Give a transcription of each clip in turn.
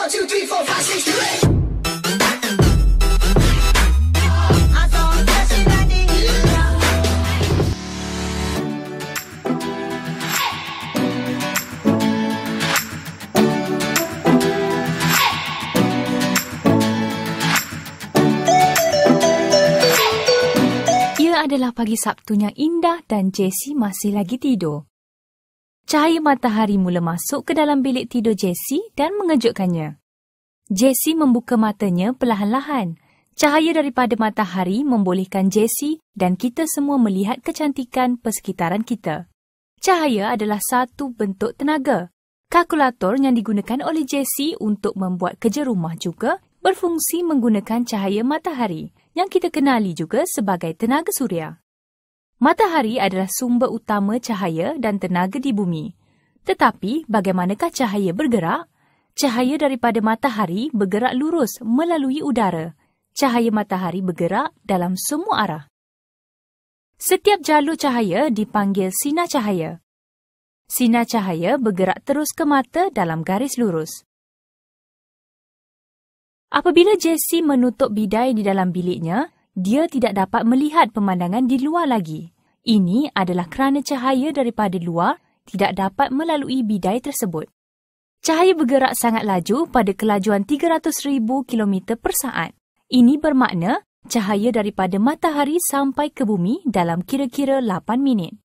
2, 3, 4, 5, 6, 7. Adalah pagi Sabtunya indah dan Jessie masih lagi tidur. Cahaya matahari mula masuk ke dalam bilik tidur Jessie dan mengejutkannya. Jessie membuka matanya perlahan-lahan. Cahaya daripada matahari membolehkan Jessie dan kita semua melihat kecantikan persekitaran kita. Cahaya adalah satu bentuk tenaga. Kalkulator yang digunakan oleh Jessie untuk membuat kerja rumah juga berfungsi menggunakan cahaya matahari yang kita kenali juga sebagai tenaga suria. Matahari adalah sumber utama cahaya dan tenaga di bumi. Tetapi bagaimanakah cahaya bergerak? Cahaya daripada matahari bergerak lurus melalui udara. Cahaya matahari bergerak dalam semua arah. Setiap jalur cahaya dipanggil sinar cahaya. Sinar cahaya bergerak terus ke mata dalam garis lurus. Apabila Jessie menutup bidai di dalam biliknya, dia tidak dapat melihat pemandangan di luar lagi. Ini adalah kerana cahaya daripada luar tidak dapat melalui bidai tersebut. Cahaya bergerak sangat laju pada kelajuan 300,000 km per saat. Ini bermakna cahaya daripada matahari sampai ke bumi dalam kira-kira 8 minit.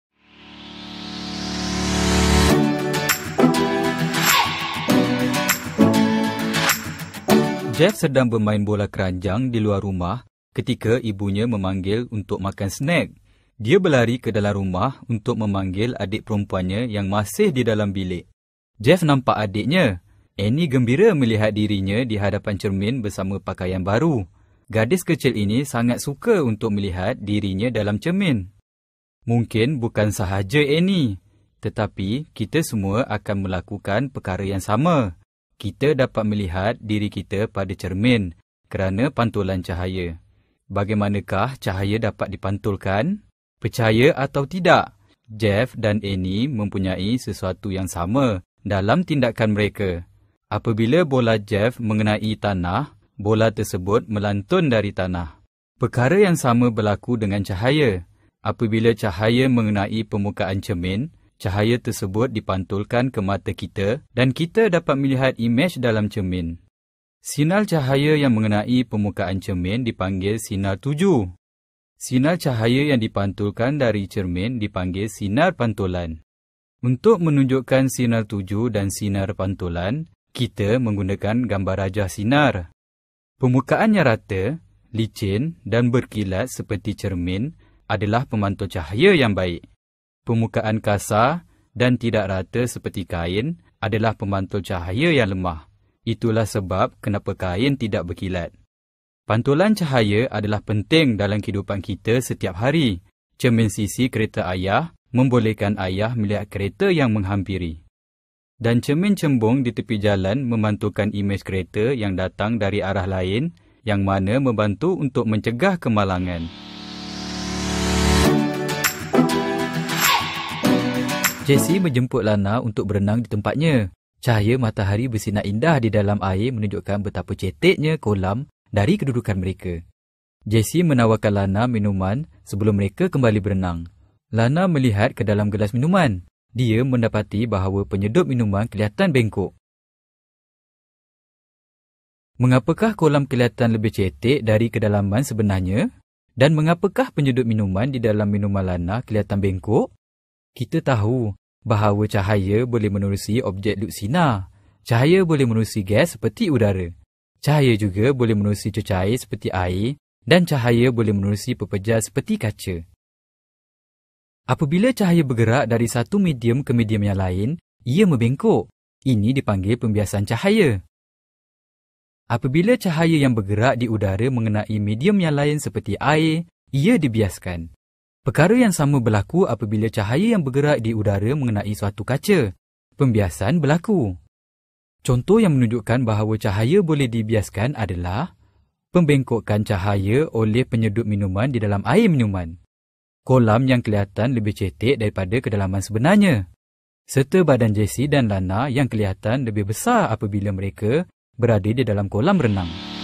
Jeff sedang bermain bola keranjang di luar rumah ketika ibunya memanggil untuk makan snack. Dia berlari ke dalam rumah untuk memanggil adik perempuannya yang masih di dalam bilik. Jeff nampak adiknya. Annie gembira melihat dirinya di hadapan cermin bersama pakaian baru. Gadis kecil ini sangat suka untuk melihat dirinya dalam cermin. Mungkin bukan sahaja Annie, tetapi kita semua akan melakukan perkara yang sama. Kita dapat melihat diri kita pada cermin kerana pantulan cahaya. Bagaimanakah cahaya dapat dipantulkan? Percaya atau tidak, Jeff dan Annie mempunyai sesuatu yang sama dalam tindakan mereka. Apabila bola Jeff mengenai tanah, bola tersebut melantun dari tanah. Perkara yang sama berlaku dengan cahaya. Apabila cahaya mengenai permukaan cermin, cahaya tersebut dipantulkan ke mata kita dan kita dapat melihat imej dalam cermin. Sinar cahaya yang mengenai permukaan cermin dipanggil sinar tuju. Sinar cahaya yang dipantulkan dari cermin dipanggil sinar pantulan. Untuk menunjukkan sinar tuju dan sinar pantulan, kita menggunakan gambar rajah sinar. Permukaan yang rata, licin dan berkilat seperti cermin adalah pemantul cahaya yang baik. Permukaan kasar dan tidak rata seperti kain adalah pemantul cahaya yang lemah. Itulah sebab kenapa kain tidak berkilat. Pantulan cahaya adalah penting dalam kehidupan kita setiap hari. Cermin sisi kereta ayah membolehkan ayah melihat kereta yang menghampiri. Dan cermin cembung di tepi jalan memantulkan imej kereta yang datang dari arah lain yang mana membantu untuk mencegah kemalangan. Jessie menjemput Lana untuk berenang di tempatnya. Cahaya matahari bersinar indah di dalam air menunjukkan betapa ceteknya kolam dari kedudukan mereka. Jessie menawarkan Lana minuman sebelum mereka kembali berenang. Lana melihat ke dalam gelas minuman. Dia mendapati bahawa penyedup minuman kelihatan bengkok. Mengapakah kolam kelihatan lebih cetek dari kedalaman sebenarnya? Dan mengapakah penyedup minuman di dalam minuman Lana kelihatan bengkok? Kita tahu bahawa cahaya boleh menerusi objek duk sinar. Cahaya boleh menerusi gas seperti udara. Cahaya juga boleh menerusi cecair seperti air dan cahaya boleh menerusi pepejar seperti kaca. Apabila cahaya bergerak dari satu medium ke medium yang lain, ia membengkok. Ini dipanggil pembiasan cahaya. Apabila cahaya yang bergerak di udara mengenai medium yang lain seperti air, ia dibiaskan. Perkara yang sama berlaku apabila cahaya yang bergerak di udara mengenai suatu kaca. Pembiasan berlaku. Contoh yang menunjukkan bahawa cahaya boleh dibiaskan adalah pembengkokan cahaya oleh penyedup minuman di dalam air minuman. Kolam yang kelihatan lebih cetek daripada kedalaman sebenarnya. Serta badan Jessie dan Lana yang kelihatan lebih besar apabila mereka berada di dalam kolam renang.